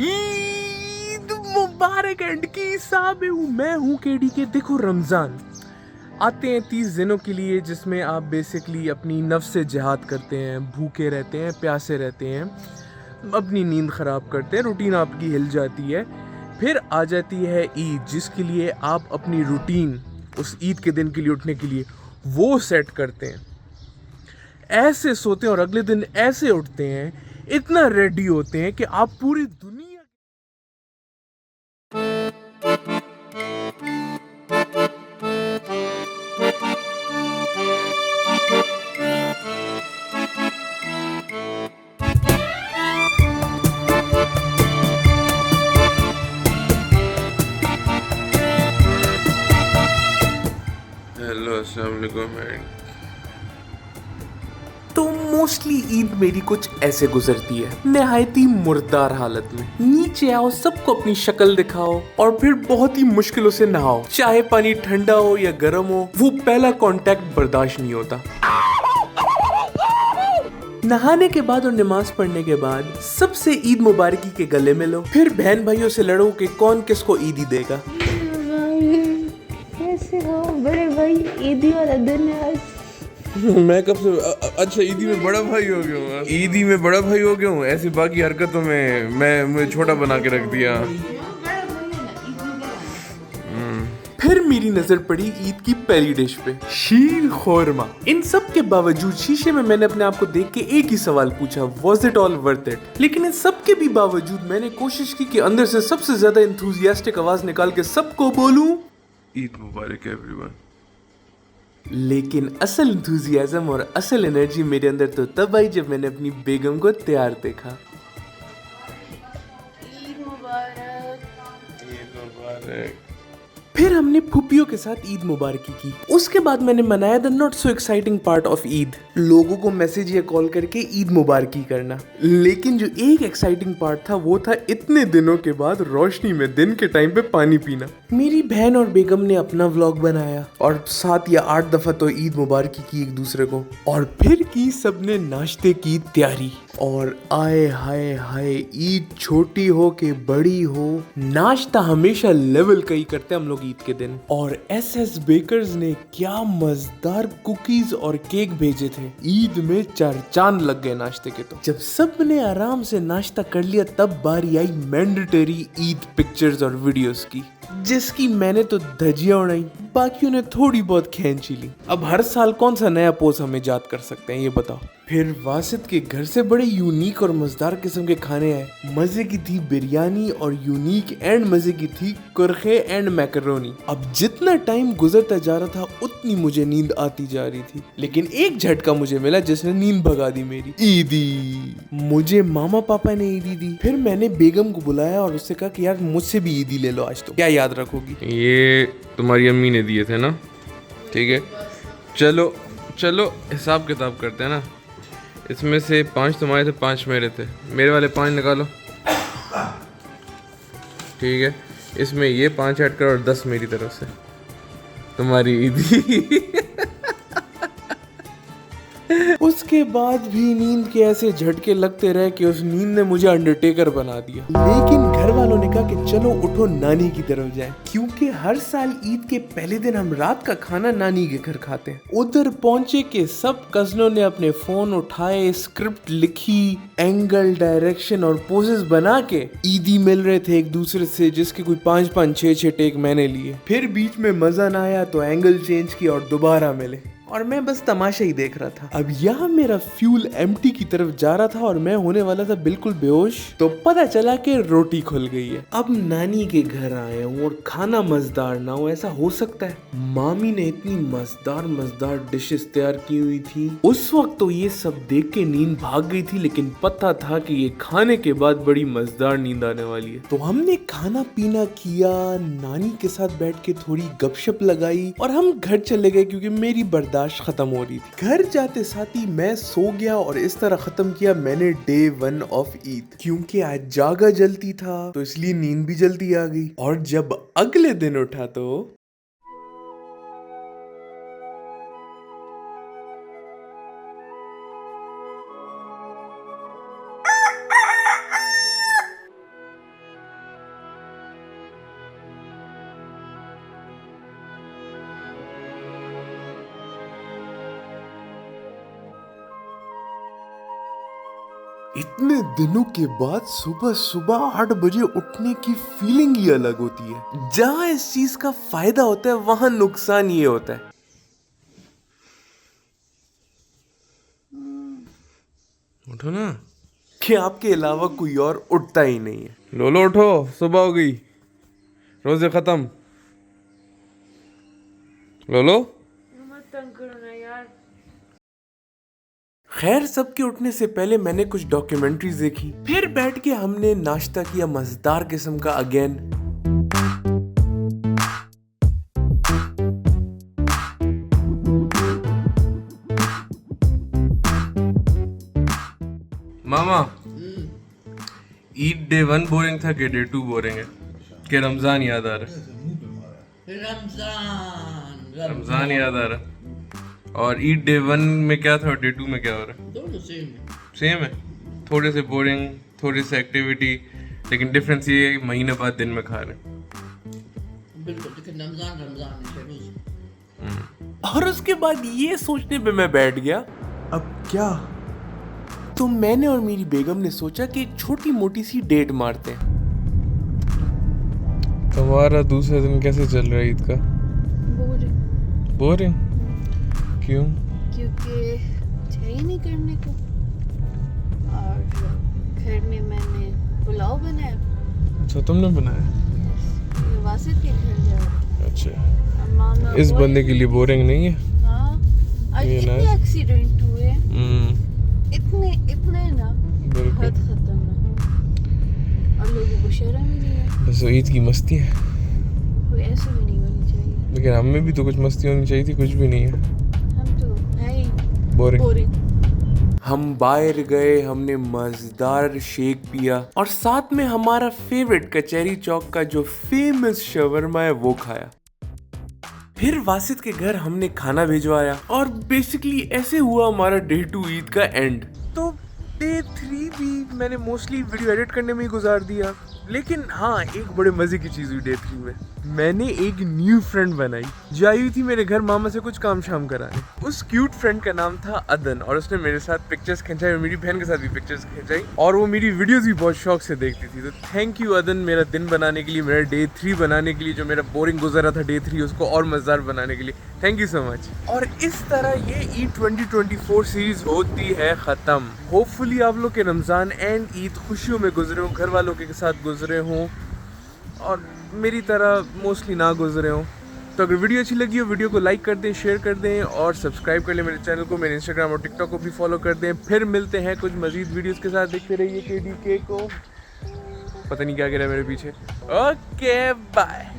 ईद मुबारक and की साहब मैं हूँ केडी के। देखो रमज़ान आते हैं 30 दिनों के लिए, जिसमें आप बेसिकली अपनी नफ्स से जिहाद करते हैं, भूखे रहते हैं, प्यासे रहते हैं, अपनी नींद ख़राब करते हैं, रूटीन आपकी हिल जाती है। फिर आ जाती है ईद, जिसके लिए आप अपनी रूटीन उस ईद के दिन के लिए उठने के लिए वो सेट करते हैं। ऐसे सोते हैं और अगले दिन ऐसे उठते हैं, इतना रेडी होते हैं कि आप पूरी दुनिया हेलो अस्सलाम वालेकुम एंड तो मोस्टली ईद मेरी कुछ ऐसे गुजरती है, निहायत ही मुर्दार हालत में। नीचे आओ, सबको अपनी शक्ल दिखाओ और फिर बहुत ही मुश्किलों से नहाओ। चाहे पानी ठंडा हो या गर्म हो, वो पहला कांटेक्ट बर्दाश्त नहीं होता। नहाने के बाद और नमाज पढ़ने के बाद सबसे ईद मुबारकी के गले मिलो, फिर बहन भाइयों से लड़ो कि कौन किसको ईदी देगा। कैसे हो बड़े भाई? ईदी वाला दिन है आज। मैं कब से अच्छा ईदी में बड़ा भाई हो गया हूँ। ईदी में बड़ा भाई हो गया हूँ। ऐसी बाकी हरकतों में मैं मुझे छोटा बना के रख दिया। फिर मेरी नजर पड़ी ईद की पहली डिश पे, शीर खोरमा। इन सब के बावजूद शीशे में मैंने अपने आप को देख के एक ही सवाल पूछा, was it all worth it? लेकिन इन सब के भी बावजूद मैंने कोशिश की कि अंदर से सबसे ज्यादा इंथुजियास्टिक आवाज निकाल के सबको बोलूं, ईद मुबारक एवरीवन। लेकिन असल इंथुजियाज्म और असल एनर्जी मेरे अंदर तो तब आई जब मैंने अपनी बेगम को तैयार देखा। ईद मुबारक। ईद मुबारक। फिर हमने फूफियों के साथ ईद मुबारकी की। उसके बाद मैंने मनाया the not so exciting part of Eid, लोगों को मैसेज या कॉल करके ईद मुबारकी करना। लेकिन जो एक एक्साइटिंग पार्ट था वो था इतने दिनों के बाद रोशनी में दिन के टाइम पे पानी पीना। मेरी बहन और बेगम ने अपना व्लॉग बनाया और 7 या 8 दफा तो ईद मुबारकी की एक दूसरे को, और फिर की सबने नाश्ते की तैयारी। और आए हाय हाय, ईद छोटी हो के बड़ी हो, नाश्ता हमेशा लेवल का ही करते हम लोग ईद के दिन। और एसएस बेकर्स ने क्या मजेदार कुकीज और केक भेजे थे, ईद में 4 चांद लग गए नाश्ते के। तो जब सबने आराम से नाश्ता कर लिया, तब बारी आई मैंडेटरी ईद पिक्चर्स और वीडियोस की, जिसकी मैंने तो धजिया उड़ाई, बाकियों ने थोड़ी बहुत खींची ली। अब हर साल कौन सा नया पोज हम इजाद कर सकते हैं, ये बताओ। फिर वासिद के घर से बड़े यूनिक और मजेदार किस्म के खाने आए। मजे की थी बिरयानी और यूनिक एंड मजे की थी कुरखे एंड मैकरोनी। अब जितना टाइम गुजरता जा रहा था उतनी मुझे नींद आती जा रही थी, लेकिन एक झटका मुझे मिला जिसने नींद भगा दी मेरी। ईदी मुझे मामा पापा ने ईदी दी। फिर मैंने बेगम को बुलाया और उससे कहा कि यार मुझसे भी ईदी ले लो आज, तो क्या याद रखोगी? ये तुम्हारी अम्मी ने दिए थे ना? ठीक है, चलो चलो हिसाब किताब करते हैं ना। इसमें से 5 तुम्हारे थे, 5 मेरे थे। मेरे वाले 5 निकालो। ठीक है, इसमें ये 5 ऐड करो और 10 मेरी तरफ से तुम्हारी ईदी। उसके बाद भी नींद के ऐसे झटके लगते रहे कि उस नींद ने मुझे अंडरटेकर बना दिया। लेकिन घर वालों ने कहा कि चलो उठो नानी की तरफ जाएं, क्योंकि हर साल ईद के पहले दिन हम रात का खाना नानी के घर खाते हैं। उधर पहुंचे के सब कजनों ने अपने फोन उठाए, स्क्रिप्ट लिखी, एंगल, डायरेक्शन और पोजेस बना के ईदी मिल रहे थे एक दूसरे से, जिसके कोई 5-5, 6-6 टेक मैंने लिए। फिर बीच में मजा ना आया तो एंगल चेंज किया और दोबारा मिले, और मैं बस तमाशा ही देख रहा था। अब यहाँ मेरा फ्यूल एम्प्टी की तरफ जा रहा था और मैं होने वाला था बिल्कुल बेहोश, तो पता चला कि रोटी खुल गई है। अब नानी के घर आया हूँ और खाना मजेदार ना हो, ऐसा हो सकता है? मामी ने इतनी मजेदार मजेदार डिशेस तैयार की हुई थी। उस वक्त तो ये सब देख के नींद भाग गई थी, लेकिन पता था कि ये खाने के बाद बड़ी मजेदार नींद आने वाली है। तो हमने खाना पीना किया, नानी के साथ बैठ के थोड़ी गपशप लगाई और हम घर चले गए, क्योंकि मेरी बर्दाश्त खत्म हो रही थी। घर जाते साथ ही मैं सो गया और इस तरह खत्म किया मैंने डे 1 ऑफ ईद। क्योंकि आज जागा जल्दी था तो इसलिए नींद भी जल्दी आ गई। और जब अगले दिन उठा तो इतने दिनों के बाद सुबह सुबह 8 बजे उठने की फीलिंग ही अलग होती है। जहाँ इस चीज का फायदा होता है वहां नुकसान ये होता है। उठो ना। कि आपके अलावा कोई और उठता ही नहीं है। लोलो उठो, सुबह हो गई, रोजे खत्म। लोलो खैर, सबके उठने से पहले मैंने कुछ डॉक्यूमेंट्रीज देखी, फिर बैठ के हमने नाश्ता किया मजेदार किस्म का अगेन। मामा, ईद डे 1 बोरिंग था कि डे 2 बोरिंग है? कि रमजान याद आ रहा है? रमजान याद आ रहा है। और ईद डे 1 में क्या था और डे 2 में क्या हो रहा है? दोनों सेम है। थोड़े से बोरिंग, थोड़ी सी एक्टिविटी, लेकिन डिफरेंस ये है कि महीने बाद दिन में खा रहे हैं। बिल्कुल, लेकिन रमजान है रोज। और उसके बाद ये सोचने पे मैं बैठ गया, अब क्या? तो मैंने और मेरी बेगम ने सोचा कि एक छोटी मोटी सी डेट मारते हैं। तुम्हारा दूसरा दिन कैसे चल रहा है ईद का? बोरिंग, बोरिंग क्यों? क्योंकि कुछ है ही नहीं करने को। और घर में मैंने पुलाव बनाया। अच्छा, तुमने बनाया? ये वासित के घर जा रहा अच्छा, है। मामा इस बोले- बंदे के लिए बोरिंग नहीं है? हाँ, आज ये इतने ना- एक्सीडेंट हुए, इतने ना, बिल्कुल। हद खतरनाक। और लोगों को शर्म ही नहीं है। बस वो ईद की मस्ती है, कोई ऐसे भी नहीं होनी चाहिए। लेकिन हमें भी तो कुछ मस्ती होनी चाहिए थी, कुछ भी नहीं है। हम तो है ही बोरिंग। बोरिंग। हम बाहर गए, हमने मजेदार शेक पिया और साथ में हमारा फेवरेट कचहरी चौक का जो फेमस शवरमा है वो खाया। फिर वासित के घर हमने खाना भिजवाया और बेसिकली ऐसे हुआ हमारा डे 2 ईद का एंड। तो डे 3 भी मैंने मोस्टली वीडियो एडिट करने में ही गुजार दिया, लेकिन हाँ, एक बड़े मजे की चीज हुई डे 3 में। मैंने एक न्यू फ्रेंड बनाई जो आई हुई थी मेरे घर मामा से कुछ काम शाम कराने। उस क्यूट फ्रेंड का नाम था अदन और उसने मेरे साथ पिक्चर्स खिंचाई और मेरी बहन के साथ भी पिक्चर्स खिंचाई और वो मेरी वीडियोस भी बहुत शौक से देखती थी। तो थैंक यू अदन, मेरा दिन बनाने के लिए, मेरा डे 3 बनाने के लिए, जो मेरा बोरिंग गुजरा था डे 3 उसको और मजेदार बनाने के लिए। Thank you so much. और इस तरह ये ईद 2024 सीरीज होती है खत्म। होपफुली आप लोग के रमजान एंड ईद खुशियों में गुजरे हों, घर वालों के साथ गुजरे हों और मेरी तरह मोस्टली ना गुजरे हों। तो अगर वीडियो अच्छी लगी हो, वीडियो को लाइक कर दें, शेयर कर दें और सब्सक्राइब कर लें मेरे चैनल को। मेरे इंस्टाग्राम और टिकटॉक को भी फॉलो कर दें। फिर मिलते हैं कुछ मजीद वीडियोस के साथ। देखते रहिए KDK को। पता नहीं क्या कह रहा है मेरे पीछे। Okay, bye.